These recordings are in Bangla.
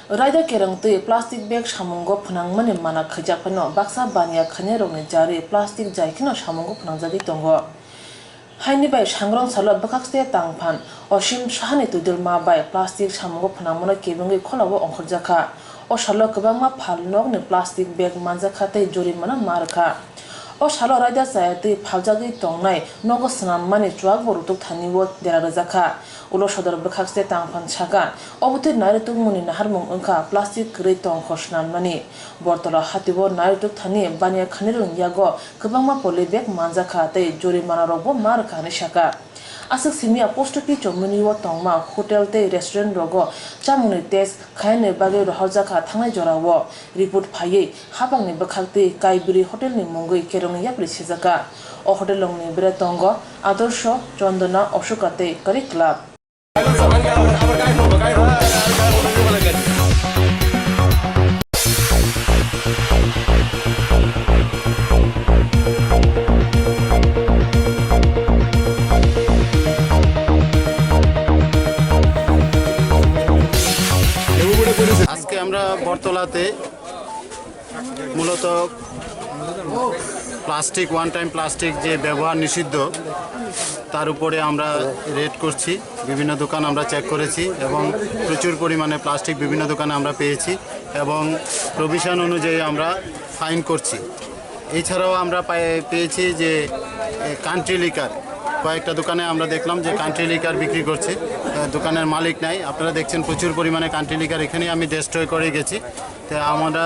Raida kerangtui plastic bag shamungo phnangmani mana khajapano baksa bania khanerongni jari plastic jaikino shamungo phnangjadi tongo. Haini bai shangrong salo bakakste tangphan oshim shahani tudil ma bai plastic shamungo phnangmano kebungi kholawo ongkhorjaka. O shalo kwbangma phalnokni plastic bag manjaka tei jorimana marka. O shalo raida sayati phaljagi tongnai nogo snamani chuak borutuk thaniwo derarajaka. Ulo sodor bakakste tangphan chaka obuti narituk muni naharmung ongka plastic krei tong khosnamani bortola hatibo narituk thani bania khanirung yago kwbangma polybag manjaka tei jorimana rogo marka ni shaka. Asik simia postopi chomuni wo tongma hotel te restaurant rogo chamuni test khaine bage rohjaka thangnai jorawo report phaiye habangni bakhakte kaiburi hotel ni mungoi kerong yapri sijaka o hotel longni bere tongo adorsho chondona oshokate kari club আজকে আমরা বরতলাতে মূলত প্লাস্টিক ওয়ান টাইম প্লাস্টিক যে ব্যবহার নিষিদ্ধ তার উপরে আমরা রেড করছি। বিভিন্ন দোকান আমরা চেক করেছি এবং প্রচুর পরিমাণে প্লাস্টিক বিভিন্ন দোকানে আমরা পেয়েছি এবং প্রভিশন অনুযায়ী আমরা ফাইন করছি। এছাড়াও আমরা পেয়েছি যে কান্ট্রি লিকার কয়েকটা দোকানে আমরা দেখলাম যে কান্ট্রি লিকার বিক্রি করছে, দোকানের মালিক নাই। আপনারা দেখছেন প্রচুর পরিমাণে কান্ট্রি লিকার এখানেই আমি ডেস্ট্রয় করে গেছি। তো আমরা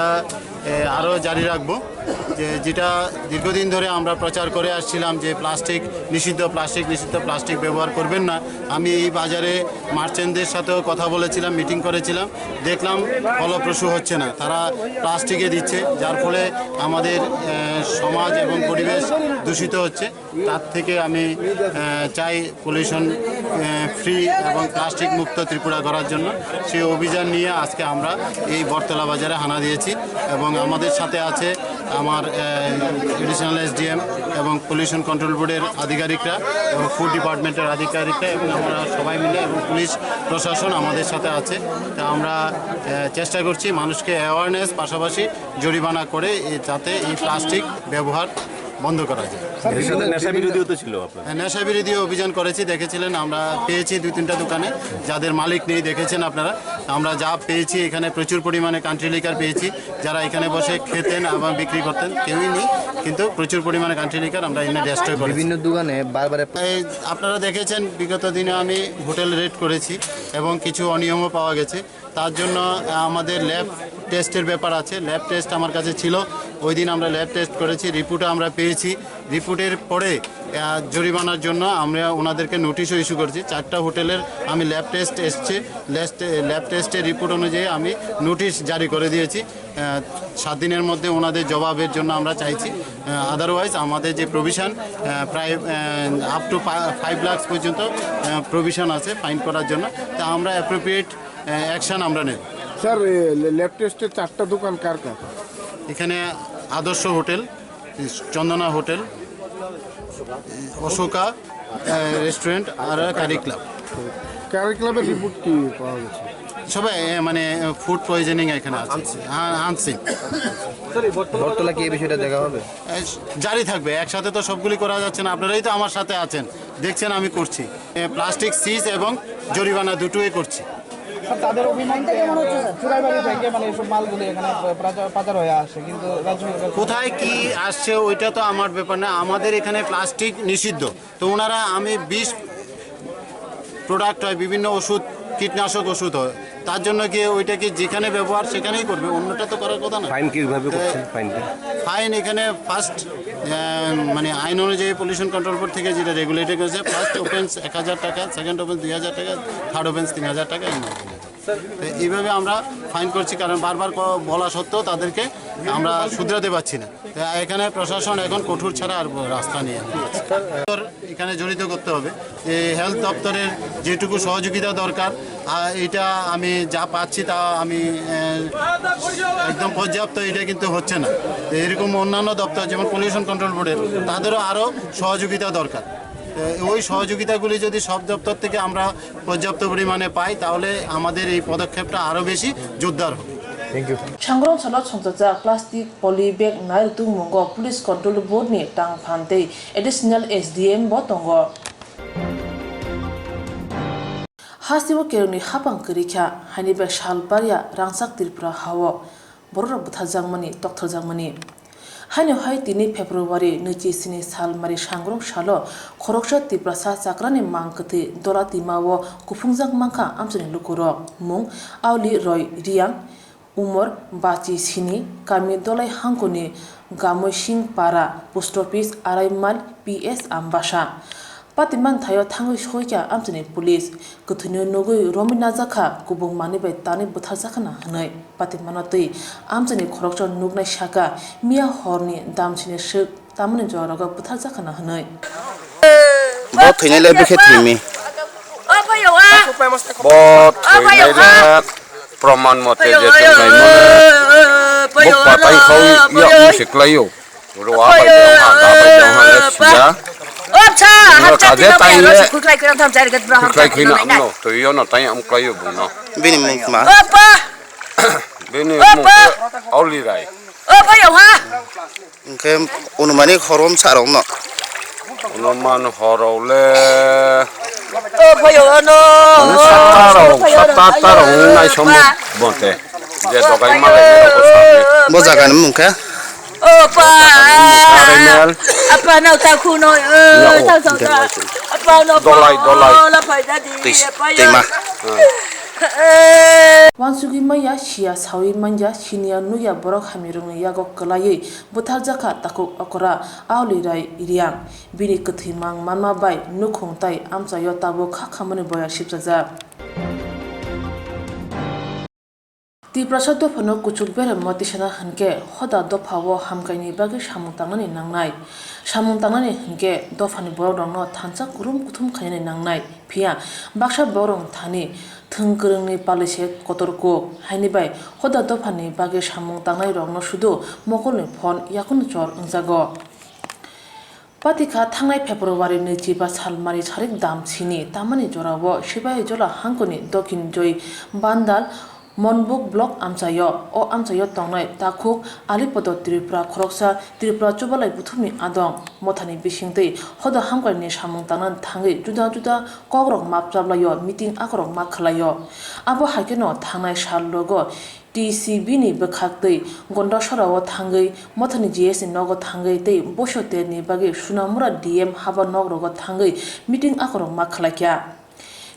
আরও জারি রাখবো যেটা দীর্ঘদিন ধরে আমরা প্রচার করে আসছিলাম যে প্লাস্টিক নিষিদ্ধ প্লাস্টিক ব্যবহার করবেন না। আমি এই বাজারে মার্চেন্টদের সাথেও কথা বলেছিলাম, মিটিং করেছিলাম, দেখলাম ফলপ্রসূ হচ্ছে না, তারা প্লাস্টিকে দিচ্ছে, যার ফলে আমাদের সমাজ এবং পরিবেশ দূষিত হচ্ছে। তার থেকে আমি চাই পলিউশন ফ্রি এবং প্লাস্টিক মুক্ত ত্রিপুরা করার জন্য সেই অভিযান নিয়ে আজকে আমরা এই বরতলা বাজারে হানা দিয়েছি এবং আমাদের সাথে আছে আমার এডিশনাল এসডিএম এবং পলিউশন কন্ট্রোল বোর্ডের আধিকারিকরা এবং ফুড ডিপার্টমেন্টের আধিকারিকরা এবং আমরা সবাই মিলে এবং পুলিশ প্রশাসন আমাদের সাথে আছে। তা আমরা চেষ্টা করছি মানুষকে অ্যাওয়ারনেস পাশাপাশি জরিমানা করে যাতে এই প্লাস্টিক ব্যবহার বন্ধ করা যায়। নেশা বিরোধীও তো ছিল, নেশা বিরোধী অভিযান করেছি, দেখেছিলেন আমরা পেয়েছি 2-3টা দোকানে যাদের মালিক নেই, দেখেছেন আপনারা। আমরা যা পেয়েছি এখানে প্রচুর পরিমাণে কান্ট্রি লিকার পেয়েছি, যারা এখানে বসে খেতেন এবং বিক্রি করতেন কেউই নেই, কিন্তু প্রচুর পরিমাণে কান্ট্রি লিকার আমরা এখানে ডেস্ট্রয় করি। বিভিন্ন দোকানে বারবার আপনারা দেখেছেন বিগত দিনে আমি হোটেল রেড করেছি এবং কিছু অনিয়মও পাওয়া গেছে। তার জন্য আমাদের ল্যাব টেস্টের ব্যাপার আছে। ল্যাব টেস্ট আমার কাছে ছিল, ওই দিন আমরা ল্যাব টেস্ট করেছি, রিপোর্টও আমরা পেয়েছি। রিপোর্টের পরে জরিমানার জন্য আমরা ওনাদেরকে নোটিশও ইস্যু করেছি। 4টা হোটেলের আমি ল্যাব টেস্ট এসছে, ল্যাব টেস্টের রিপোর্ট অনুযায়ী আমি নোটিশ জারি করে দিয়েছি। 7 দিনের মধ্যে ওনাদের জবাবের জন্য আমরা চাইছি। আদারওয়াইজ আমাদের যে প্রভিশন প্রায় আপ টু 5 লাখ পর্যন্ত প্রভিশন আছে ফাইন করার জন্য, তা আমরা অ্যাপ্রোপ্রিয়েট অ্যাকশন আমরা নেব। স্যার, ল্যাব টেস্টের 4টা দোকান কার কার? এখানে আদর্শ হোটেল, চন্দনা হোটেল, অশোকা রেস্টুরেন্ট আর কারি ক্লাব। কারি ক্লাবের রিপোর্ট কি পাওয়া গেছে? সবাই মানে ফুড পয়জনিং এখানে আছে। আনসিন বরতলা কি এই বিষয়টা দেখা হবে? জারি থাকবে, একসাথে তো সবগুলি করা যাচ্ছে না। আপনারাই তো আমার সাথে আছেন, দেখছেন আমি করছি। প্লাস্টিক সিজ এবং জরিমানা দুটোই করছি। তাদের অভিমানটা কেমন হচ্ছে স্যার? চুরাইবাড়ি থেকে মানে এসব মালগুলো এখানে পাচার হয়ে আসে, কিন্তু কোথায় কি আসছে ওইটা তো আমার ব্যাপার না। আমাদের এখানে প্লাস্টিক নিষিদ্ধ, তো ওনারা আমি 20 প্রোডাক্ট হয়, বিভিন্ন ওষুধ, কীটনাশক ওষুধ হয়, তার জন্য কি ওইটা কি যেখানে ব্যবহার সেখানেই করবে, অন্যটা তো করার কথা না। ফাইন কিভাবে করছেন? ফাইন এখানে ফার্স্ট মানে আইন অনুযায়ী পলিউশন কন্ট্রোল বোর্ড থেকে যেটা রেগুলেটেড করেছে, ফার্স্ট অফেন্স 1000 টাকা, সেকেন্ড অফেন্স 2000 টাকা, থার্ড অফেন্স 3000 টাকা। এইভাবে আমরা ফাইন করছি, কারণ বারবার বলা সত্ত্বেও তাদেরকে আমরা শুধরাতে পারছি না। এখানে প্রশাসন এখন কঠোর ছাড়া আর রাস্তা নিয়ে এখানে জড়িত করতে হবে। হেলথ দপ্তরের যেটুকু সহযোগিতা দরকার এটা আমি যা পাচ্ছি তা আমি একদম পর্যাপ্ত, এটা কিন্তু হচ্ছে না। এরকম অন্যান্য দপ্তর যেমন পলিউশন কন্ট্রোল বোর্ডের, তাদেরও আরও সহযোগিতা দরকার। ওই সহযোগিতাগুলি যদি সব দপ্তর থেকে আমরা পর্যাপ্ত পরিমাণে পাই তাহলে আমাদের এই পদক্ষেপটা আরও বেশি জোরদার হবে। Changrong Salot Songtata Plastic Polybag Nail Tumungo Police Control Board ni Tang Phante Additional SDM Botongo Hasibo Keruni Hapang Kirika Hanibe Shalbaria Rangsak Tripura Hawo Borra Buthajangmani Dr. Jangmani Hani Hai Tini February Nuchi Sini Sal Mari Changrong Shalo Khoroksha Tiprasa Sakrani Mangkati Dora Timawo Kufungjang Mangka Amsani Lukuro Mung Auli Roy Riang Umar Bachi Sini Kami Dolai Hangkoni Gamoy Sing Para Post Office Araimal PS Ambasha Patiman Thayo Tango Shoika Amtani Police Kutunyo Nogui Romina Zaka Kubung Mani by Tani Buthazakana Hanoi Patimanoti Amtani Korokcho Nugna Shaka Mia Horni Damchini Shuk Tamani Joraga Buthazakana Hanoi Bot thine le bekhetimi. Bot প্রমাণ মতে যে বুক পাতাই খাও ইয়া মুশিকলাইও রোয়া বাইদে হাদা বাইদে হালে সুয়া আচ্ছা হাতে তাইলে কুকলাই কিরাম থাম চার গত ব্রাহম কুকলাই কিনা আমনো তো ইয়ো না তাই আম ক্লাইও বুনো Bini mungma. বেনি মু আউলি রাই Ke unumani khorom sarong no. অনুমান হরলে সাতারো নাই সম্ভব বলতে যে দগাই মালে Bo jagan mungka. Apa nak tahu no? Apa nak dolai Tema. Wansugi Maya Shia Sawi Manja Shinia Nuya Borok Hamirung Yago Kalaye Butajaka Tako Okora Auli Rai Iriang Bini Kutimang Mama Bai Nukung Tai Amsa Yotabo Kakamani Boya Shipsaza Ti Prasado Pano Kuchuk Bere Motishana Hanke Hoda Dopawo Hamkaini Bagi Shamutangani Nangnai Shamutangani Hanke Dofani Borong no Tansa Kurum Kutum Kayani Nangnai Pia Baksha Borong Tani Tungkurungni Palishe Kotorko Hainibai Hoda Dofani Bagi Shamutangani Rong no Shudo Mokolni Pon Yakun Chor Unzago Patika Tangai February Nichiba Salmari Charik Dam Sini Tamani Jorawo Shibai Jola Hankoni Dokin Joy Bandal Monbuk Block Amsayo O Amsayo Tongnai Takuk Alipodo Tripura Khoroksa Tripura Chobalai Buthumi Adong Mothani Bishingtei Hoda Hamkani Shamung Tanan Tangi Juda Juda Kokborok Mapjablayo Meeting Akorok Makhalayo Abo Hakeno Tangai Shal Logo TCB ni Bekhaktei Gonda Shorawo Tangai Mothani GS Nogo Tangai Tei Boshote ni Bagi Sunamura DM Haba Nogrogo Tangai Meeting Akorok Makhalakya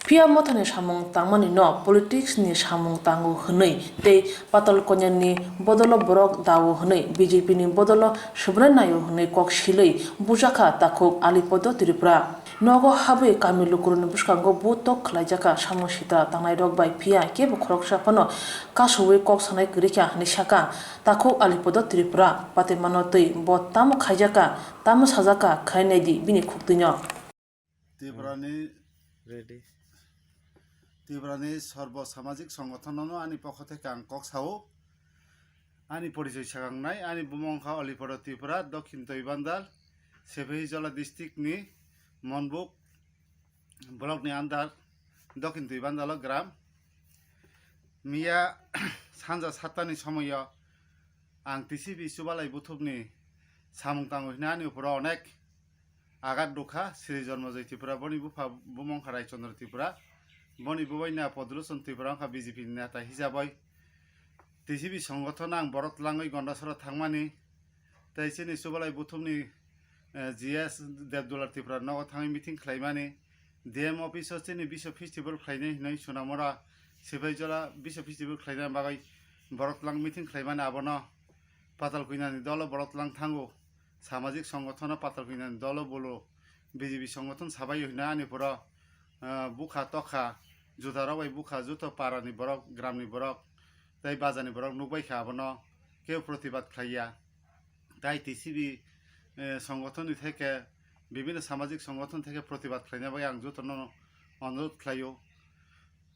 Pia Mothani Shamung Tangmani no politics ni Shamung Tangu Hunei Te Patal Konyan ni Bodolo Borok Dawo Hunei BJP ni Bodolo Shubranayo Hunei Kok Shilei Bujaka Takok Alipodo Tripura Nogo Habe Kamilukurun Bushkango Butok Klajaka Shamushita Tangai Dog by Pia Kebo Krok Shapano Kashuwe Kok Sanai Grika Nishaka Takok Alipodo Tripura Patemanotei Bot Tamu Kajaka Tamu Sazaka Kainedi Bini Kuktinyo তীব্রানি সর্বসামাজিক সংগঠননো আনি পক্ষ থেকে আং কক সাও আনি পরিচয় সাগাংনাই আনি বুমংখা অলিপড় ত্রিপুরা দক্ষিণ তৈবান্দাল সেভেহিজলা ডিস্ট্রিক্টনি মনবুক ব্লকনি আন্দার দক্ষিণ তৈবান্দাল গ্রাম মিয়া সানজা সাতটানি সময় আং টিসিবি সুবালাই বুথুবনি সামুং তাঙ্গহিনা আনি উপর অনেক আঘাত দুখা শ্রী জন্মজয় ত্রিপুরা বনি বুফা বুমংখা Raychandra Tripura Boni Bubaina Podruson Tiburanka BJP Nata Hizaboy TCB সংগঠন আং বরত লাঙ্গই গন্ডাসরা থাংমানি তাইসিনি সুবালাই বুথুমনি জিএস দেবদুলার ত্রিপুরা নগ থাঙি মিটিং খাইমানি ডিএম অফিস হচ্ছেনি বিশ্ব ফেস্টিভ্যাল খাইনাই হিনাই সোনামরা সিপাইজলা বিশ্ব ফেস্টিভ্যাল খাইনা বাগাই বরতলাং মিটিং খাইমানি আবন পাতাল কুইনানি দল বরতলাং থাঙ্গো সামাজিক সংগঠন পাতাল কুইনানি দল বলো বিজেপি সংগঠন সাবাই হইনা আনিপুর বুখা তখা জুতারাবাই বুখা জুতো পারানি বরক গ্রামনি বরক তাই বাজানি বরক নুবাইখা আবন কেউ প্রতিবাদ খাইয়া তাই টিসিবি সংগঠন থেকে বিভিন্ন সামাজিক সংগঠন থেকে প্রতিবাদ খাইনা বাই আং জুতন অনুরোধ খাইও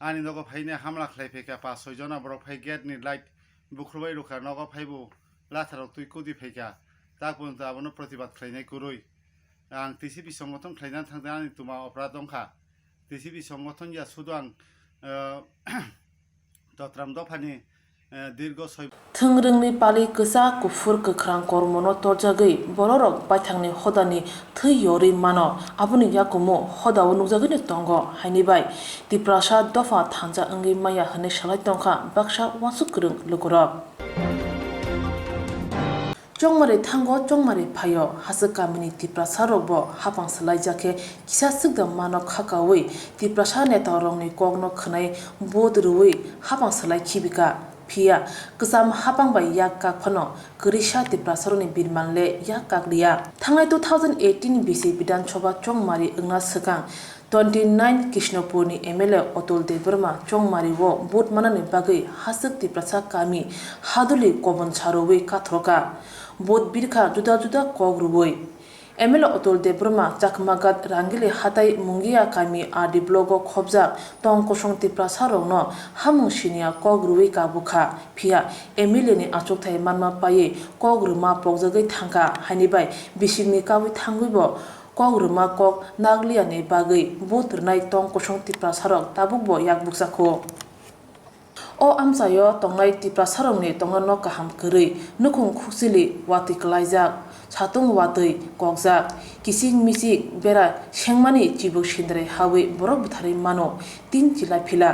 আনি নগ ফাইনে হামলা খাই ফেকা 5-6 जना বরক ফাই গেটনি লাইট বুখ্রবাই রুখা নগ ফাইবো লাথারক তুই কুদি ফেকা তা পর্যন্ত আবন প্রতিবাদ খাইনাই কুরুই आं टिसिपि संगठन खालायनानै थांदों आंनि तुमा अपराध दंखा टिसिपि संगठन या सुदु आं दत्राम दफानि दीर्घ 6 थोंरोंनि पालि गोजा गुफुर गोख्रां कर्मनो तरजागै बररक बायथांनि हदानि थै यरि मानो आबुनि याकुमो हदाव नुजागैनि दंग हायनिबाय तिप्रासा दफा थांजा अंगि माया हनै सालाय दंखा Baksa वासुकरों लोगरब Chongmare thango chongmare phayo hasuk kamini tiprasa robo hapang salai jake kisa sukda mano khakawi tiprasa neta rongni kogno khnai bodruwi hapang salai khibika phia ksam hapang bai yakka phano grisha tiprasa roni birmanle yakka liya thangai 2018 BC bidan choba chongmari ingna sakang 29 Kishnopurni MLA Otol Debrma Chongmari wo bot manani bagai hasuk tiprasa kami haduli kobon charowi kathroka bot birkha juda juda kogruboi MLA Otol Debrma chakmagat rangile hatai mungia kami adi blogo khobja tong kosong tiprasa rongno hamung shinia kogrui kabukha phia MLA ni achok thai manma paye kogruma pokjagai thangka hanibai bisingni kawi thangguibo Kogruma kok nagliane bagai botrnai tong kosong tiprasarok tabukbo yakbuksakho O amsayo tongnai tiprasarokni tongno kaham kri nukhung khusili wati klaijak chatung watui kokjak kising misik bera sengmani chibuk sindre hawi borok buthari mano tin chila phila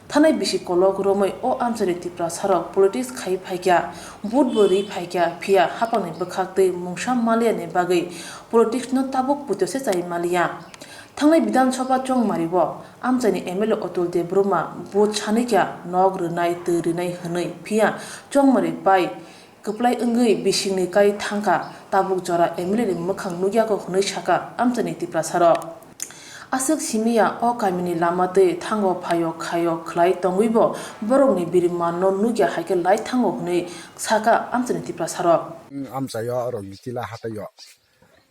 Thanai bisi kolok romoi o amsari tiprasarok politics khai phaikya budbori phaikya phia hapangni bkhakte mungsam malia ne bagai politics no tabuk putose chai malia Thanai bidan sabha chongmaribo amchani MLA Otol Debroma bot chanikya nogrnai terinai hnai phia chongmari pai Kuplai engui bisingni kai thangka tabuk jora MLA ni mukhang nugya ko hnai chaka amchani tiprasarok Asuk simia o kamini lamate thango phayo khayo khlai tongwibo borokni birimanno nugya haike lai thango hune saka amchani tiprasaro amsayo aro mitila hatayo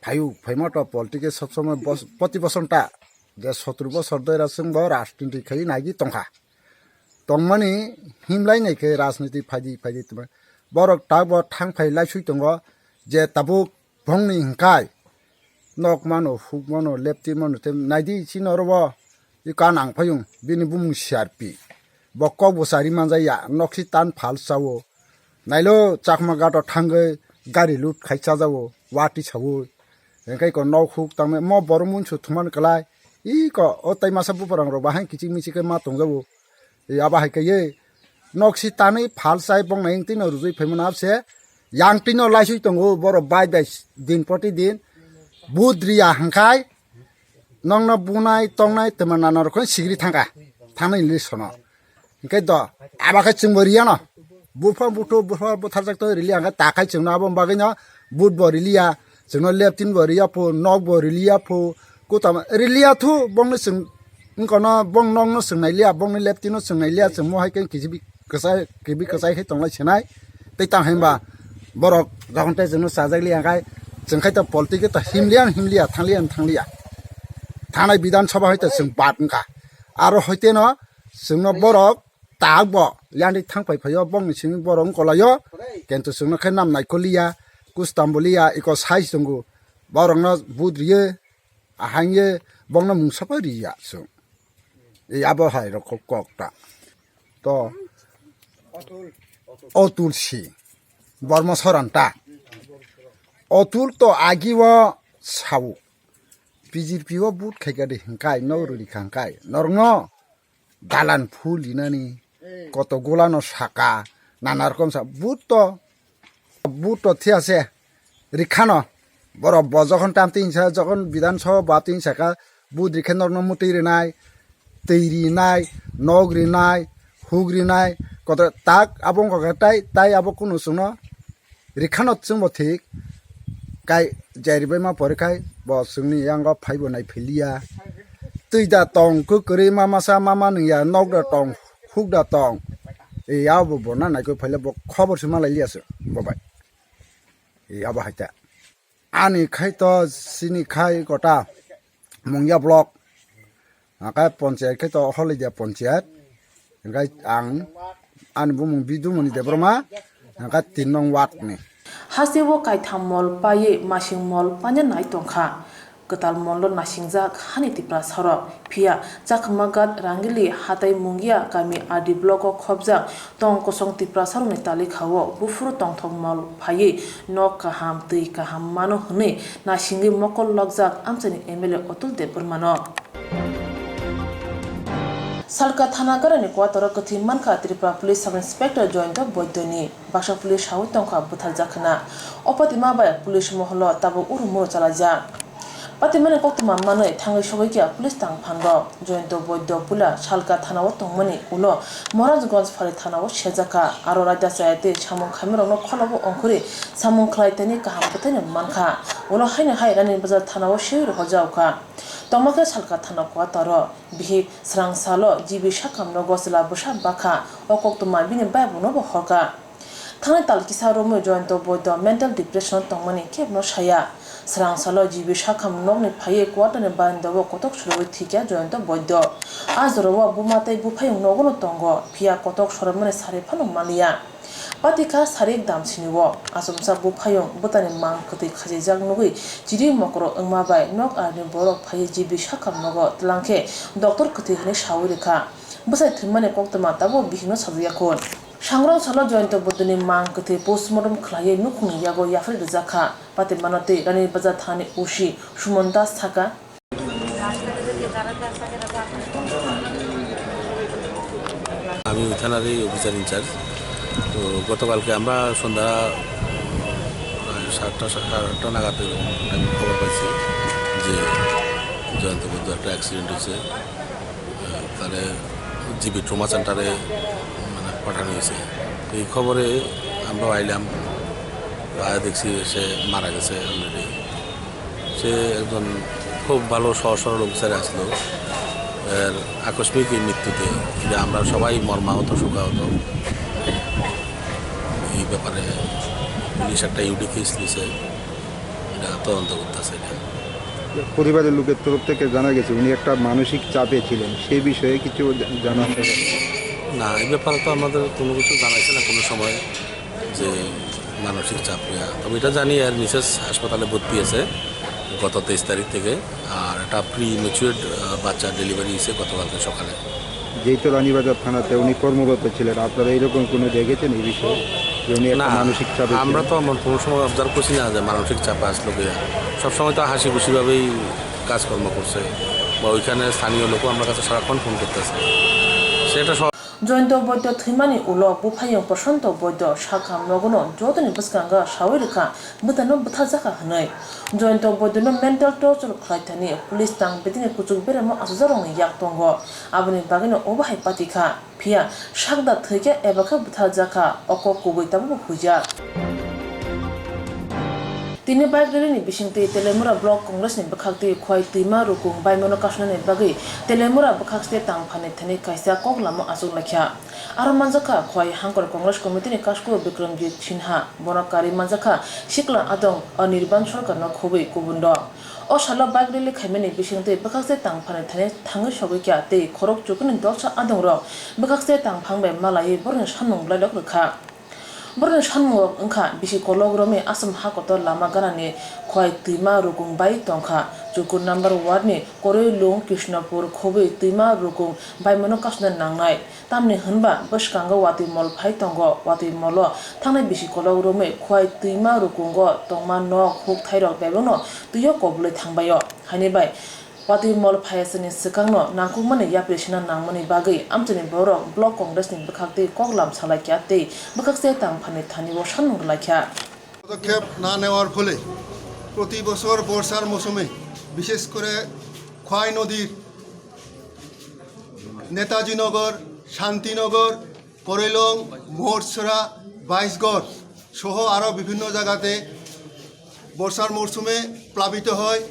phayu phaimoto politike sobসময় প্রতি বছরটা যে 17 বছর ধরে রাসংব রাজনীতি খাই নাগি তংখা তংমানি হিমলাই নাইকে রাজনীতি ফাইদি তুমি বরক তাবো থাং ফাই লাইসুই দङ যে তাবুক ভংনি হিংকাय nok mano huk mano lepti mano tem naidi chinorbo ikan ang phayung bini bumung sharpi bokok bosari manja ya noksi tan phal sawo nailo chakma gato thangai gari lut khaicha jawo wati chawo enkai ko nok huk tame mo bormun chu thuman kalai I ko otai masa bu parang ro bahang kichi michi ke ma tong jawo e aba hai ke ye noksi tani phal sai bong naing tin rujui phaimana se yang tino laisui tongo boro bai dai din proti din Budriya hangkai nongna bunai tongnai temana narkon sigri thangka thanai lisono hingkai do abakai chungboria no bufa buthar jak to rilia nga takai chungna abom bagino bud borilia chungno leptin boria po nok borilia po kutam rilia thu bongni sung ngkono bong nongno sungnai lia bongni leptino sungnai lia chungmo haikai kijibi kasai he tonglai chenai tei tang hemba borok jagonte chungno sajak lia ngai Jengkai ta politik ta himlian thanglia thanai bidan sabha hoite jeng batngka aro hoite no jengno borok tagbo liandi thangpai phayo bongni sing borok kolayo kento jengno khai nam naikolia kustambolia iko sai jungu borok no budriye ahangye bongno mungsapa riya su e abo hai ro kokta to otul si bormo soranta Otul to agiwa sawu PGPO but khaigade hingkai no ruri khangkai norngo dalan phulinani koto golano saka nanar kom sa but to thiase rikhano boro bojokhon tamtin sa jokon bidan sabha batin saka but rikhen norno mutiri nai teiri nai nogri nai hugri nai koto tak abong ko tai abokunu sungno rikhano chungbo thik kai jaribai ma porkai bo sungni yanga phaibo nai philia tuida tong kukri mama sa mama nya nok da tong huk da tong e yawo bona nai ko phale bo khobor suma lai liasu babai e aba haita ani khai to sini khai kota mongya block akai panchayat khai to holidia panchayat ngai ang an bumung bidu moni debroma ngai 3 nong wat ni Hasibo kaitham mol paye masing mol panya nai tongkha ketal mollo nasingjak hani tipra sarok phia chakmagat rangili hatai mungia kami adi bloko khobjak tong kosong tipra sarok ni tali khawo bufuru tongthok mol phaye nok kaham tui kaham mano hne nasingi mokol logjak amchani MLA Otul Deburmano Salka Thana Garani Kwatara Kathi Manka Tripura Police Sub Inspector Jointa Boydoni Basha Police Hawi Tongka Buthal Jakhana Opatima Bay Police Moholo Tabu Urumur Chalaja Patimani Koktwma Manoi Thangai Shogikia Police Tang Phanro Jointa Boydo Pula Salka Thana wo Tongmani Ulo Morazganj Phari Thana wo Shejaka Aro Raja Sayate Chamung Khamirong Kholobo Onkuri Samung Khlaitani Kaham Butani Manka Ulo Haina Hai Rani Bazar Thana wo Shir Hojauka Tomaka Salka Thana Kwataro Bihi Swrangchalo Jibi Shakam no Gosla Busha Baka Koktwma Bini Baibu no Hoka Thane Talkisa Romo Jointo Boydo Mental Depression Tongmani Keb no Shaya Swrangchalo Jibi Shakam Nogni Phaye Kwatane Bandawo Kotok Shuroi Thikya Jointo Boydo Azrowa Bumatai Bupayung Nogono Tongo Pia Kotok Shoramane Sare Phano Malia Patika Sarik Dam Siniwo Asumsa Bupayung Butani Mang Kati Khajijak Nugui Jiri Mokro Engmabai Nok Arni Borok Phaye Jibi Shakam Nogo Tlangke Dr. Kati Hne Shawirika Busai Thimane Koktwma Tabo Bihino Sabiyakon Swrangchalo Jointo Bodoni Mang Kati Postmortem Khlaye Nukhung Yago Yafri Zakha Pati Manate Rani Bazar Thani Ushi Sumondas Thaka আমি থানারই অফিসার ইনচার্জ তো গতকালকে আমরা সন্ধ্যা 7টা নাগাদ আমি খবর পাইছি যে জয়ন্ত বৈদ্য একটা অ্যাক্সিডেন্ট হয়েছে তাহলে জিবি ট্রমা সেন্টারে মানে পাঠানো হয়েছে এই খবরে আমরা আইলাম দেখছি সে মারা গেছে অলরেডি সে একজন খুব ভালো সহজ সরল অফিসারে আসলো এর আকস্মিক এই মৃত্যুতে আমরা সবাই মর্মাহত শোকাহত এই ব্যাপারে পুলিশ একটা ইউডি কেস দিয়েছে এটা তদন্ত করতেছে পরিবারের লোকের তরফ থেকে জানা গেছে উনি একটা মানসিক চাপে ছিলেন সেই বিষয়ে কিছু জানা না এই ব্যাপারে তো আমাদের কোনো কিছু জানাইছে না কোনো সময় যে মানসিক চাপ তবে এটা জানি আর মিসেস হাসপাতালে ভর্তি আছে গত 23 তারিখ থেকে আর একটা প্রি ম্যাচুয়ার্ড বাচ্চা ডেলিভারি হয়েছে গতকালকে সকালে যেই তো রানীবাজার থানাতে উনি কর্মরত ছিলেন আপনারা এইরকম কোনো দেখেছেন এই বিষয়ে যে উনি একটা মানসিক চাপে আমরা তো কোনো সময় অবজার্ভ করছি না যে মানসিক চাপে আসলো গিয়া সবসময় তো হাসি খুশিভাবেই কাজকর্ম করছে বা ওইখানে স্থানীয় লোকও আমার কাছে সারাক্ষণ ফোন করতেছে সেটা Jointo Boydo Thimani Ulo Bupayung Prashanto Boydo Shakam Nogono Jodani Buskanga Shawirika Butano Butazaka Hanai Jointo Boydo no mental torture Klaitani Police Tang Betini Kuchuk Beremo Asuzarong Yaktongo Abuni Bagino Obahai Patika Pia Shakda Thike Ebaka Butazaka Oko Kubitabu Puja Tini baik dari ni bisingti Telemura Blok Kongres ni bekhakti khwai tima rukung bai mono kasna ni bagi Telemura bekhakste tang phane thani kaisa koglamo asuk lakhya aro manjaka khwai hangkor Kongres Committee ni kasko Bikramjit Sinha bonakari manjaka Shikla Adong Anirban Sarkar no khobei kubundo o shala baik dari khaimeni bisingti bekhakste tang phane thani thangai sogai kya te khorok chukni dolsa adong ro bekhakste tang phangbai malai borni sanung bladok rekha Borne Shanmok Unka Bishi Kologromi Asam Hakoto Lama Ganani Kwai Tima Rukung Bai Tongka Jukun number 1 ni Kore Lung Krishnapur Khobe Tima Rukung Bai Monokasna Nangnai Tamni Hunba Bushkanga Wati Mol Pai Tongo Wati Molo Tangnai Bishi Kologromi Kwai Tima Rukungo Tongma Nok Huk Thairok Bebono Tuyo Kobule Thangbayo Hani Bai Wati Mol Payasani Sikangno Nangkumani Yaprishna Nangmani Bagi Amtani Borok Blok Congress ni Bekhakti Koklam Salakyate Bekhakse Tang Phane Thani wo Shanung Lakya পদক্ষেপ না নেওয়ার ফলে প্রতি বছর বর্ষার মৌসুমে বিশেষ করে খোয়াই নদীর নেতাজিনগর শান্তিনগর করেলং মোহরছড়া বাইশগড় সহ আরও বিভিন্ন জায়গাতে বর্ষার মৌসুমে প্লাবিত হয়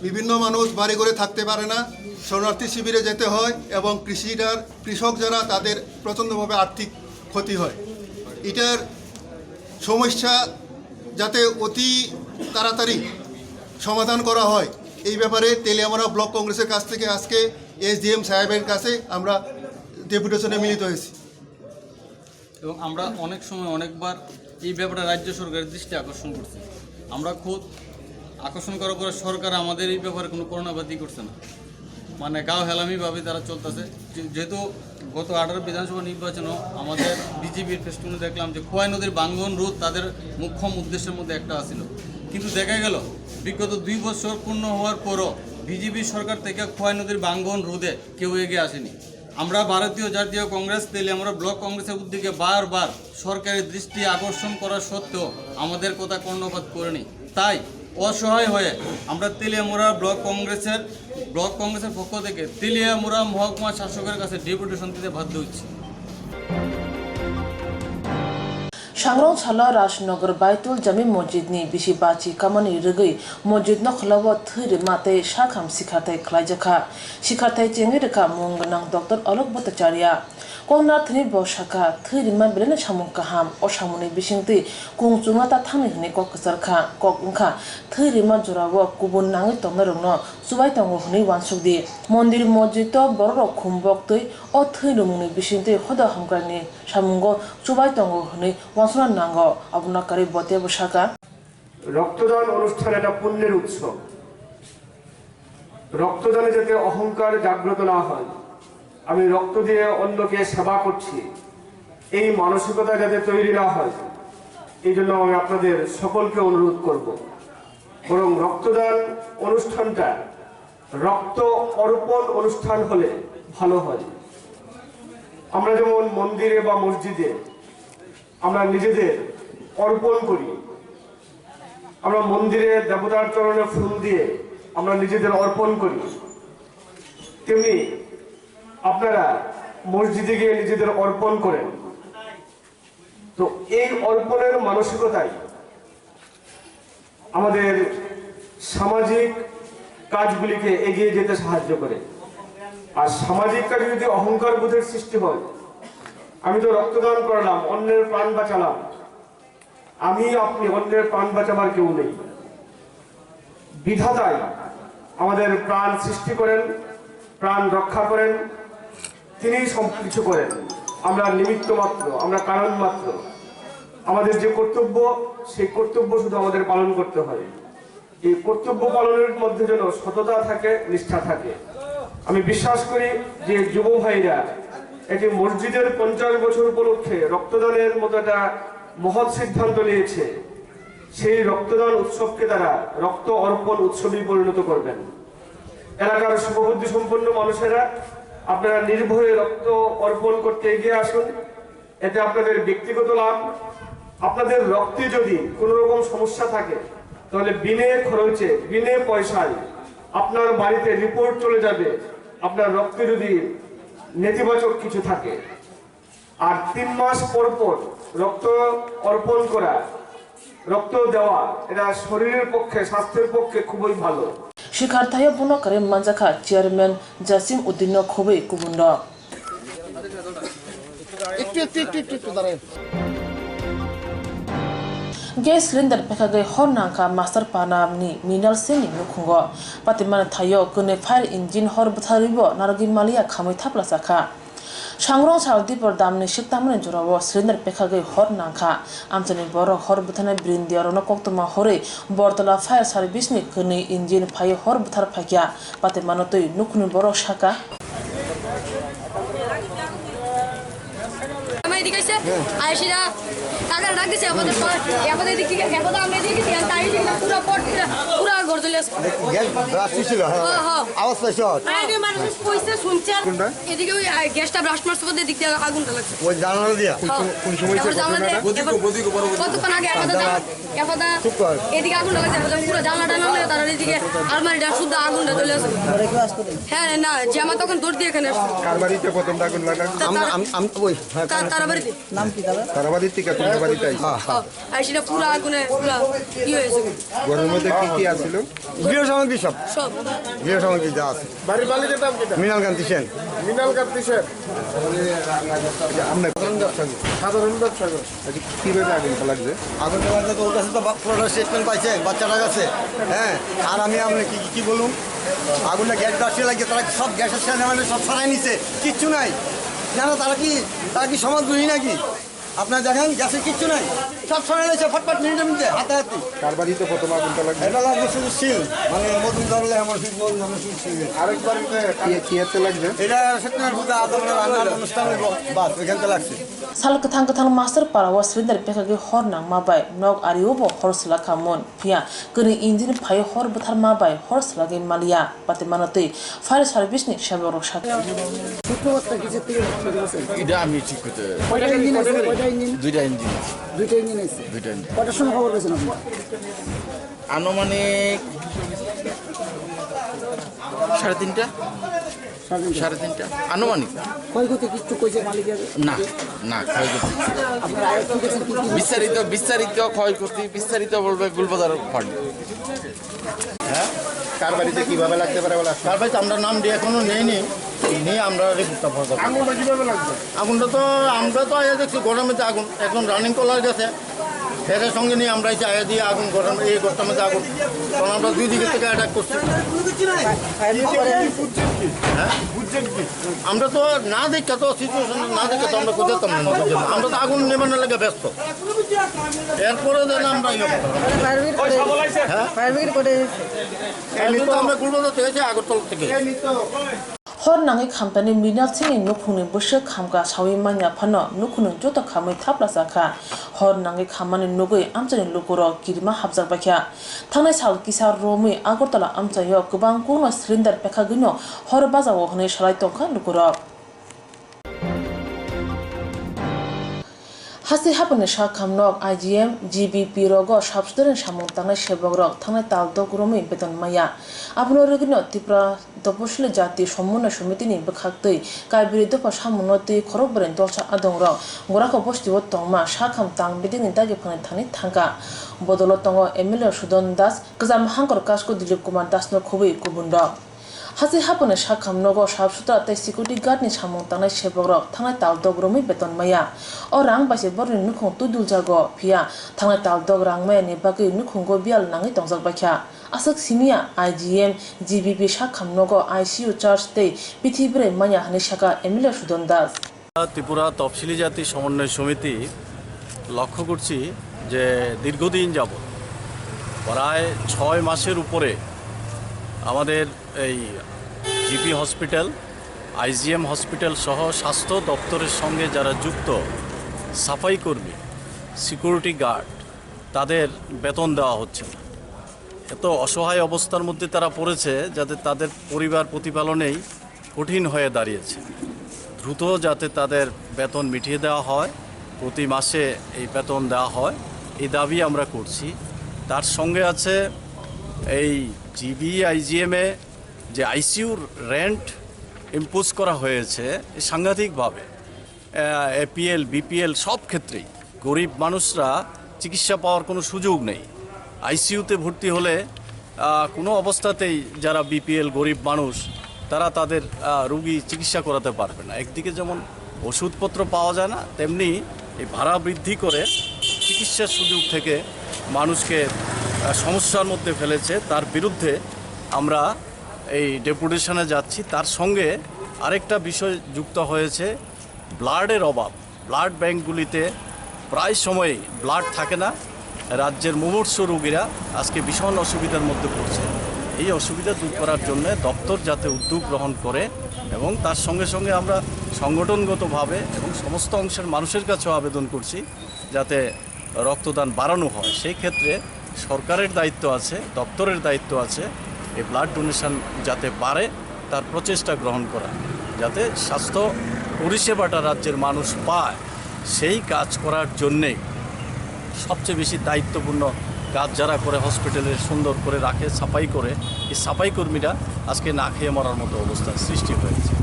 বিভিন্ন মানুষ বাড়ি ঘরে থাকতে পারে না শরণার্থী শিবিরে যেতে হয় এবং কৃষক যারা তাদের প্রচণ্ডভাবে আর্থিক ক্ষতি হয় এটার সমস্যা যাতে অতি তাড়াতাড়ি সমাধান করা হয় এই ব্যাপারে তেলিয়ামুড়া ব্লক কংগ্রেসের কাছ থেকে আজকে এসডিএম সাহেবের কাছে আমরা ডেপুটেশনে মিলিত হয়েছি এবং আমরা অনেক সময় অনেকবার এই ব্যাপারে রাজ্য সরকারের দৃষ্টি আকর্ষণ করছে। আমরা খুব আকর্ষণ করার পরে সরকার আমাদের এই ব্যাপারে কোনো কর্ণপাতই করছে না, মানে গাঁও হেলামিভাবে তারা চলতেছে। যেহেতু গত 18 বিধানসভা নির্বাচনও আমাদের বিজেপির ফেস্টুনে দেখলাম যে খোয়াই নদীর ভাঙ্গন রোধ তাদের মুখ্য উদ্দেশ্যের মধ্যে একটা ছিল, কিন্তু দেখা গেল বিগত 2 বছর পূর্ণ হওয়ার পরও বিজেপি সরকার থেকে খোয়াই নদীর ভাঙ্গন রোধে কেউ এগিয়ে আসেনি। আমরা ভারতীয় জাতীয় কংগ্রেস তেলিয়ামুড়া ব্লক কংগ্রেসের উদ্যোগে বারবার সরকারের দৃষ্টি আকর্ষণ করা সত্ত্বেও আমাদের কথা কর্ণপাত করেনি। তাই অসহায় হয়ে আমরা তেলিয়ামুড়া ব্লক কংগ্রেসের পক্ষ থেকে তেলিয়ামুড়া মহকুমা শাসকের কাছে ডেপুটেশন দিতে বাধ্য হচ্ছি। Swrangchati Rajnagar Baitul Jami Masjid ni bisi baci kamani regi masjid no khlawa thiri mate shakham sikhatai khlaijaka sikhatai chengerka mungnang Dr. Alok Bhattacharya Kongnar thini boshaka thiri ma belena samung kaham o samuni bisingti kungchunga ta thangni hne kokasarkha kokungkha thiri ma jorawo kubun nangi tongnarungno subai tongo hne wansukdi mondir masjid to borok khumboktui o thiri mungni bisingti khoda hamkrani samungo subai tongo hne wansuna nango abunakari bote boshaka রক্তদান অনুষ্ঠান এটা পুণ্যের উৎসব। রক্তদানে যাতে অহংকার জাগ্রত না হয়, আমি রক্ত দিয়ে অন্যকে সেবা করছি এই মানসিকতা যাতে তৈরি না হয়, এই জন্য আমি আপনাদের সকলকে অনুরোধ করব, বরং রক্তদান অনুষ্ঠানটা রক্ত অর্পণ অনুষ্ঠান হলে ভালো হয়। আমরা যেমন মন্দিরে বা মসজিদে আমরা নিজেদের অর্পণ করি, আমরা মন্দিরে দেবতার চরণে ফুল দিয়ে আমরা নিজেদের অর্পণ করি, তেমনি আপনারা মসজিদে গিয়ে নিজেদের অর্পণ করেন। তো এই অর্পণের মানসিকতাই আমাদের সামাজিক কাজগুলিকে এগিয়ে যেতে সাহায্য করে। আর সামাজিক কাজে যদি অহংকার বোধের সৃষ্টি হয়, আমি তো রক্তদান করলাম, অন্যের প্রাণ বাঁচালাম, আমি আপনি অন্যের প্রাণ বাঁচাবার কেউ নেই। বিধাতাই আমাদের প্রাণ সৃষ্টি করেন, প্রাণ রক্ষা করেন, তিনিই সব কিছু করেন, আমরা নিমিত্ত মাত্র, আমরা কারণ মাত্র। আমাদের যে কর্তব্য, সেই কর্তব্য শুধু আমাদের পালন করতে হয়। এই কর্তব্য পালনের মধ্যে যেন সততা থাকে, নিষ্ঠা থাকে। আমি বিশ্বাস করি যে যুব ভাইরা এটি মসজিদের 50 বছর উপলক্ষে রক্তদানের মতো একটা মহৎ সিদ্ধান্ত নিয়েছে। সেই রক্তদান উৎসবকে তারা রক্ত অর্পণ উৎসবে পরিণত করবেন। এলাকার শুভবুদ্ধি সম্পন্ন মানুষেরা আপনারা নির্ভয়ে রক্ত অর্পণ করতে এগিয়ে আসুন। এতে আপনাদের ব্যক্তিগত লাভ, আপনাদের রক্তে যদি কোনো রকম সমস্যা থাকে তাহলে বিনে খরচে, বিনে পয়সায় আপনার বাড়িতে রিপোর্ট চলে যাবে আপনার রক্তে যদি নেতিবাচক কিছু থাকে। আর 3 মাস পর পর রক্ত অর্পণ করা, রক্ত দেওয়া, এটা শরীরের পক্ষে, স্বাস্থ্যের পক্ষে খুবই ভালো। শিক্ষার্থী বুনকারে মানজাখা চেয়ারম্যান জাসিম উদ্দিন খুবই কুবুন্ড Gas cylinder pekage hornangka master panamni mineral seni nukhungo patiman thayo kone fire engine hor btharibo naragi malia khamoi thaplasaka Swrangchati damni shiktamne jorawo cylinder pekage hornangka amchani boro hor bthane brindiarona Koktwma hore bortala fire service ni kone engine phayo hor bthar phakya patiman toi nukhni boro shaka Aisha, তারা ডাক দিছে আমাদের আমাদের দিক থেকে কেবল আমরা দিকে ধ্যান তাই দিকে পুরো পুরো গর্দলে গ্যাস ব্রাস্ট ছিল আওয়াজ পাইছো আরে মানুষ কইছে শুনছে এদিকে ওই গ্যাসটা ব্রাস্ট মারছে বলে দিক থেকে আগুনটা লাগছে ওই জানালা দিয়া কোন সময় বদিকে কতক্ষণ আগে এফাদা এদিকে আগুনটা লাগছে পুরো জানলাটা নালে তার এদিকে আলমারিটা শুদ্ধ আগুনটা জ্বলে আছে হ্যাঁ না যে আমার তখন দৌড় দিয়ে এখানে কার বাড়িতে প্রথম আগুন লাগা আমি ওই তার বাড়িতে নাম কি দাদা তার বাড়িতে কি তোমার বাড়িতে আইসিটা পুরো আগুনে পুরো কি হয়েছে ঘরের মধ্যে কি কি আছিল গৃহ সামগ্রী সব গৃহ সামগ্রী যা আছে বাড়ির মালিকের নাম কি? মৃণাল কান্তি সেন। মৃণাল কান্তি সেন সাধারণ ব্যবসা করে। কিভাবে আগুন লাগছে? আগুন লাগছে তো ওর কাছে তো পুরোটা স্টেটমেন্ট পাইছেন, বাচ্চাটার কাছে। হ্যাঁ, আর আমি কি বলুন, আগুনটা গ্যাস বাসিয়ে লাগছে, তারা সব গ্যাসের সাথে সব সরাই নিছে, কিচ্ছু নাই। জানো তারা কি সমাজদ্রোহী নাকি? আপনার দেখেন গ্যাসে কিচ্ছু নাই সব সরে গেছে ফটফট মিনিটে হাতাহাতি কার বাড়িতে প্রথম আগুনটা লাগবে এটা লাগবে শুধু সিল মানে মধুর ধরলে আমার শুধু মধুর ধরলে শুধু সিল আরেকবার কি হাতে লাগবে এটা সেখানে বুঝা আদরের রান্নার অনুষ্ঠানের বাদ এখানতে লাগছে sal katang katang master para waswinder pekage hor nang mabai nok ariubo hor slaka mon pia kuni injin phai hor bathar mabai hor slage malia pate manate fire service ni shaboro shat সূত্রপাতটা কিছু থেকে শুরু হয়েছে এটা আমি ঠিক করতে কয়টা ইঞ্জিন আছে কয়টা ইঞ্জিন দুইটা ইঞ্জিন দুইটা ইঞ্জিন আছে দুইটা ইঞ্জিন কয়টার সময় খবর পেয়েছেন আপনি আনুমানিক 3:30 3:30 আনুমানিক ক্ষয়ক্ষতি কিছু কইছে মালিকের না না ক্ষয়ক্ষতি আপনার আয় কি গেছে কি বিস্তারিত ক্ষয়ক্ষতি বিস্তারিত বলবে গুলবাজার ফান্ড হ্যাঁ কার বাড়িতে কীভাবে লাগতে পারে বলে কার বাড়িতে আমরা নাম দিয়ে এখনো নেইনি নিয়ে আমরা রিপোর্টটা ভর করবো আগুনটা কীভাবে লাগবে আগুনটা তো আমরা তো আয়া দেখছি গরমের মধ্যে আগুন এখন রানিং কলার গেছে ফেরের সঙ্গে নিয়ে আমরা এসে আয়া দিয়ে আগুন গরম এই গরমের মধ্যে আগুন কারণ আমরা দুই দিকে থেকে অ্যাটাক করছি আমরা তো না দেখে তো সিচুয়েশন না দেখে তো আমরা কোথাও আমরা তো আগুন নেবানোর লেগে ব্যস্ত এরপরে যেন আমরা আমরা গুলবাজার থেকে আগরতলা থেকে hor nangi khamtani minal chini nukhuni bushe khamka sawi manya phano nukhunu jota khamai thapla sakha hor nangi khamani nugui amchani lukuro kirma habjar bakya thanai sal kisar romi agortala amchayo kubang kuno cylinder pekhagino hor bajawo hne shalai tongkha lukuro hasi hapane sha khamnok IGM GBP rogo substance samung tangai sebagrok thanai taldok romi beton maya abno regino tipra তপশিলি জাতি সমন্বয় সমিতিনি বখাক্তই কাইবিরি দফা সামুনতি খরবরেন দলসা আদংর গোরাক বস্তিব তংমা সাখাম তাং বিদিনি দাগে ফানে থানি থাঙ্কা বদল তঙ্গ এমএলএ সুদন দাস গজাম হাঙ্কর কাসকো দিলীপ কুমার দাসনো খুবই কুবুন্ড হাসি হাপনে সাখাম নগ সাবসুতা তাই সিকিউরিটি গার্ডনি সামং তাंनाय সেবগ্রক থাंनाय তালদক রমি বেতন মায়া ও রাং বাইসে বরনি নুখং তুদুল জাগো ফিয়া থাंनाय তালদক রাং মায়ানি বাকি নুখংগো বিয়াল নাঙি তংজাক বাইখা asok simia IGM GBP সাখাম নগ ICU চার্জ তে পৃথিবীরে মায়া হানি শাখা এমএলএ সুদন দাস ত্রিপুরা তফসিলি জাতি সমন্বয় সমিতি লক্ষ্য করছি যে দীর্ঘদিন যাবত প্রায় 6 মাসের উপরে আমাদের এই জিপি হসপিটাল IGM হসপিটাল সহ স্বাস্থ্য দপ্তরের সঙ্গে যারা যুক্ত সাফাই কর্মী সিকিউরিটি গার্ড তাদের বেতন দেওয়া হচ্ছে না এত অসহায় অবস্থার মধ্যে তারা পড়েছে যাতে তাদের পরিবার প্রতিপালনেই কঠিন হয়ে দাঁড়িয়েছে দ্রুত যাতে তাদের বেতন মিটিয়ে দেওয়া হয় প্রতি মাসে এই বেতন দেওয়া হয় এই দাবি আমরা করছি তার সঙ্গে আছে এই জিবি IGM-এ যে আইসিইউর রেন্ট ইম্পোজ করা হয়েছে সাংঘাতিকভাবে APL BPL সব ক্ষেত্রেই গরিব মানুষরা চিকিৎসা পাওয়ার কোনো সুযোগ নেই আইসিইউতে ভর্তি হলে কোনো অবস্থাতেই যারা BPL গরিব মানুষ তারা তাদের রোগী চিকিৎসা করাতে পারবে না একদিকে যেমন ওষুধপত্র পাওয়া যায় না তেমনি এই ভাড়া বৃদ্ধি করে চিকিৎসার সুযোগ থেকে মানুষকে সমস্যার মধ্যে ফেলেছে তার বিরুদ্ধে আমরা এই ডেপুটেশনে যাচ্ছি তার সঙ্গে আরেকটা বিষয় যুক্ত হয়েছে ব্লাডের অভাব ব্লাড ব্যাংকগুলিতে প্রায় সময়ই ব্লাড থাকে না রাজ্যের মুমূর্ষু রোগীরা আজকে ভীষণ অসুবিধার মধ্যে পড়ছে এই অসুবিধা দূর করার জন্য দপ্তর যাতে উদ্যোগ গ্রহণ করে এবং তার সঙ্গে সঙ্গে আমরা সংগঠনগতভাবে এবং সমস্ত অংশের মানুষের কাছেও আবেদন করছি যাতে রক্তদান বাড়ানো হয় সেই ক্ষেত্রে সরকারের দায়িত্ব আছে দপ্তরের দায়িত্ব আছে এই ব্লাড ডোনেশন যাতে বাড়ে তার প্রচেষ্টা গ্রহণ করা যাতে স্বাস্থ্য পরিষেবাটা রাজ্যের মানুষ পায় সেই কাজ করার জন্যেই সবচেয়ে বেশি দায়িত্বপূর্ণ কাজ যারা করে হসপিটালে সুন্দর করে রাখে সাফাই করে এই সাফাই কর্মীরা আজকে না খেয়ে মরার মতো অবস্থা সৃষ্টি হয়েছে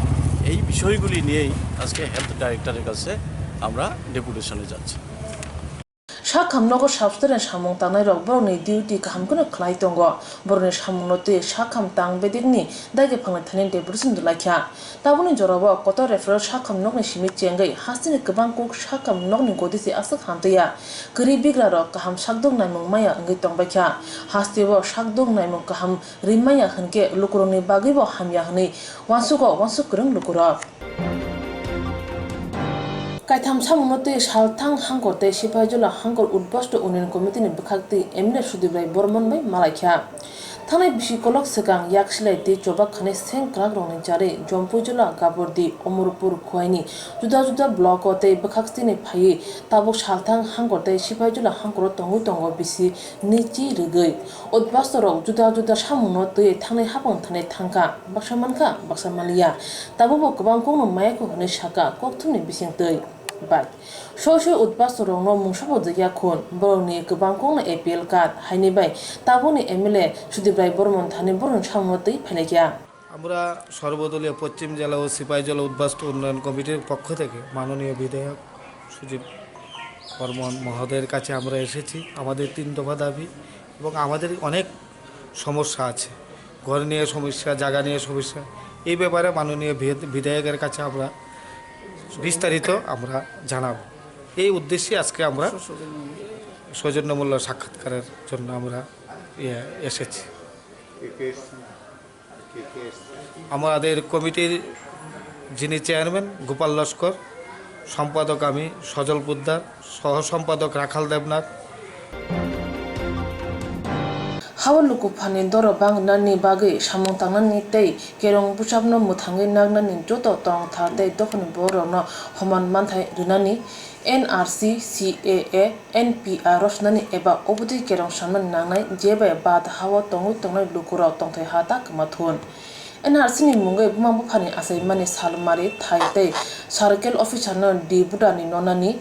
এই বিষয়গুলি নিয়েই আজকে হেলথ ডাইরেক্টরের কাছে আমরা ডেপুটেশনে যাচ্ছি সাখাম নগর সাবস্টারেন সামং তাंनाय rok borokni duty kahamkono khlai tongo borokni samungnoti sakham tang bedikni daige phangnai thani deputation dulaikha taboni jorobo koto referral sakham nokni simi chengai hastini kwbang kok sakham nokni godisi asok hamtaya kri bigra rok kaham sakdok naimung maya ngai tongbaikha hastibo sakdok naimung kaham rimaya hwnke lukuroni bagibo hamya hni wansuk krung lukurok Kaitam Samunote Shaltang Hankote Shipajula Hankor Udbosto Union Committee in Bukakti Emile Sudibray Bormon by Malaikia. Tanai Bishikolok Segang Yakshile de Jobakhane Sen Kragroni Jare, Jompujula Gabordi, Omurpur Koini, Juda Blokote, Bukakstini Pai, Tabuk Shaltang Hankote Shipajula Hankor Tongutongo Bisi, Nichi Rigui, Udbastoro, Juda Samunote, Tane Hapon Tane Tanka, Baksamanka, Baksamalia, Tabu Bankong Mayako Nishaka, Koktwma Bising. But social Udbasoro no Mushabo the Yakun, Boroni, Kubangong appeal card, Hanibai, Taboni Emile, Sudibray Bormon, Haniborn Chamoti, Pelegia. আমরা সর্বদলীয় পশ্চিম জেলা ও সিপাহী জেলা উদ্বাস্তু উন্নয়ন কমিটির পক্ষ থেকে মাননীয় বিধায়ক সুজিত বর্মন মহোদয়ের কাছে আমরা এসেছি আমাদের 3 দফা দাবি এবং আমাদের অনেক সমস্যা আছে ঘর নিয়ে সমস্যা জায়গা নিয়ে সমস্যা এই ব্যাপারে মাননীয় বিধায়কের কাছে আমরা বিস্তারিত আমরা জানাবো এই উদ্দেশ্যে আজকে আমরা সৌজন্যমূলক সাক্ষাৎকারের জন্য আমরা এসেছি আমাদের কমিটির যিনি চেয়ারম্যান গোপাল লস্কর সম্পাদক আমি সজল পোদ্দার সহ সম্পাদক রাখাল Debnath Hawaluku Pani Doro Bang Nani Bagi, Shamontanani Tay, Kerong Bushabno Mutangi Nagnani, Joto Tong Tarte, Dokon Borono, Homan Mantai Runani, NRC, CAA, NPR Rosnani Eba Obudi Kerong Shaman Nanai, Jebe Bad Hawa Tongu Tongai Lukura Tongte Hatak Matun. NRC ni Mungai Bumambu Pani Asay Mani Salmari, Taite, Circle Officer Non Di Budani Nonani,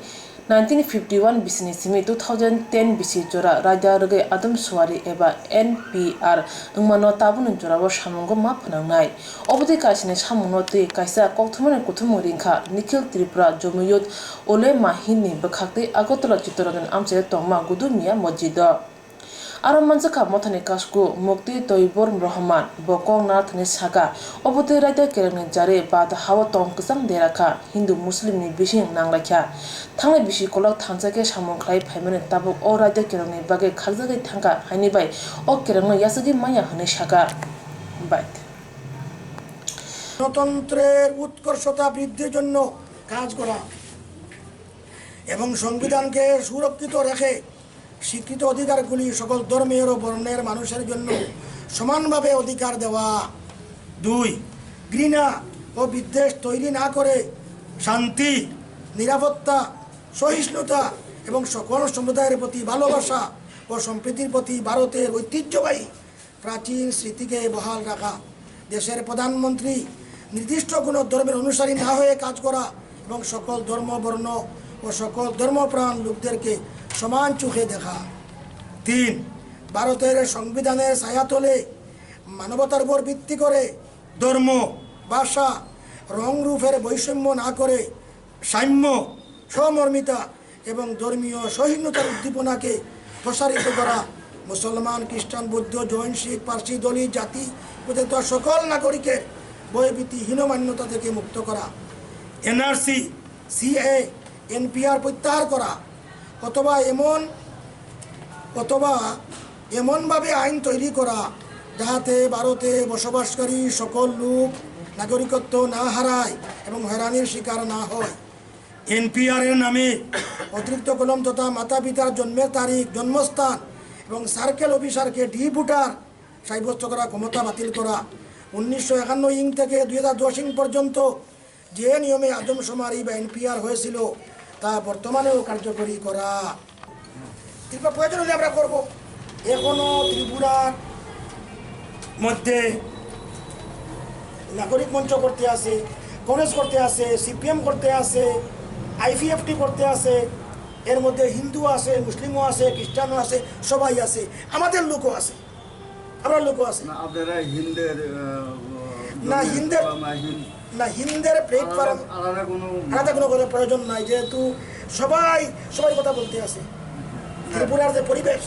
1951 business me 2010 bisi jora raja rege Adam Swari eba NPR ngmano tabun jora bo samungo ma phanangnai obodi kaisine samuno te kaisa Koktwma kuthum ringkha Nikhil Tripura Jomiyut ole mahini bakhakte Agotla Chittoranjan amche tongma gudumia mojida Aro manjaka mothani kasku mukti toibor Rahman bokong nathni saka obodi raja kereng jare bad hawa tong kusang deraka Hindu Muslim ni bising nanglakha Tangai bisi kolok thangsake samong khlai phaimane tabuk o raja kereng ni bage khakjage thangka haini bai o kereng yasagi maya hne saka bait গণতন্ত্রের উৎকর্ষতা বৃদ্ধির জন্য কাজ করা এবং সংবিধানকে সুরক্ষিত রেখে স্বীকৃত অধিকারগুলি সকল ধর্মের ও বর্ণের মানুষের জন্য সমানভাবে অধিকার দেওয়া 2 ঘৃণা ও বিদ্বেষ তৈরি না করে শান্তি নিরাপত্তা সহিষ্ণুতা এবং সকল সম্প্রদায়ের প্রতি ভালোবাসা ও সম্প্রীতির প্রতি ভারতের ঐতিহ্যবাহী প্রাচীন স্মৃতিকে বহাল রাখা দেশের প্রধানমন্ত্রী নির্দিষ্ট কোনো ধর্মের অনুসারী না হয়ে কাজ করা এবং সকল ধর্ম বর্ণ ও সকল ধর্মপ্রাণ লোকদেরকে সমান চোখে দেখা 3 ভারতের সংবিধানের ছায়াতলে মানবতার উপর ভিত্তি করে ধর্ম ভাষা রং রূপের বৈষম্য না করে সাম্য সমর্মিতা এবং ধর্মীয় সহিষ্ণুতার উদ্দীপনাকে প্রসারিত করা মুসলমান খ্রিস্টান বৌদ্ধ জৈন শিখ পার্সি দলিত জাতি পর্যন্ত সকল নাগরিকের ভয়ভীতি হীনমান্যতা থেকে মুক্ত করা এনআরসি সিএ এনপিআর প্রত্যাহার করা অথবা এমনভাবে আইন তৈরি করা যাহাতে ভারতে বসবাসকারী সকল লোক নাগরিকত্ব না হারায় এবং হয়রানির শিকার না হয় এনপিআর এর নামে অতিরিক্ত কলম তথা মাতা পিতার জন্মের তারিখ জন্মস্থান এবং সার্কেল অফিসারকে ডি ভোটার সাব্যস্ত করা ক্ষমতা বাতিল করা 1951 ইং থেকে 2010 ইং পর্যন্ত যে নিয়মে আদমশুমারি বা এনপিআর হয়েছিল তা বর্তমানেও কার্যকরী করা ত্রিপুরা প্রয়োজন হলে আমরা করব এখনও ত্রিপুরার মধ্যে নাগরিক মঞ্চ করতে আছে কংগ্রেস করতে আছে সিপিএম করতে আছে আইপিএফটি করতে আছে এর মধ্যে হিন্দু আছে মুসলিমও আছে খ্রিস্টানও আছে সবাই আছে আমাদের লোকও আছে আমরা লোকও আছে না হিন্দের প্লেটফর্ম আলাদা কোনো প্রয়োজন নাই যেহেতু সবাই কথা বলতে আছে ত্রিপুরার যে পরিবেশ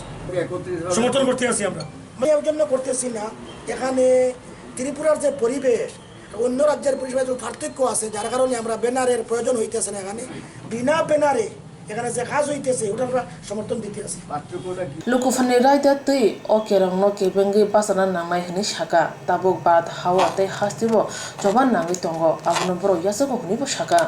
সমর্থন করতে আছি আমরা এর জন্য করতেছি না এখানে ত্রিপুরার যে পরিবেশ অন্য রাজ্যের পরিবেশ পার্থক্য আছে যার কারণে আমরা ব্যানারের প্রয়োজন হইতেছে না এখানে বিনা ব্যানারে এখানে যে কাজ হইতেছে ওটা আমরা সমর্থন দিতে আছি লুকুফানি রাইদা তৈ ও কেরং নো কেবেঙ্গি বাসানা নাংনাই হনি সাকা তাবুক বাদ হাওয়া তৈ হাস্তিব জবান নাঙ্গি তঙ্গ আবনো বড় ইয়াসগো হনিব সাকা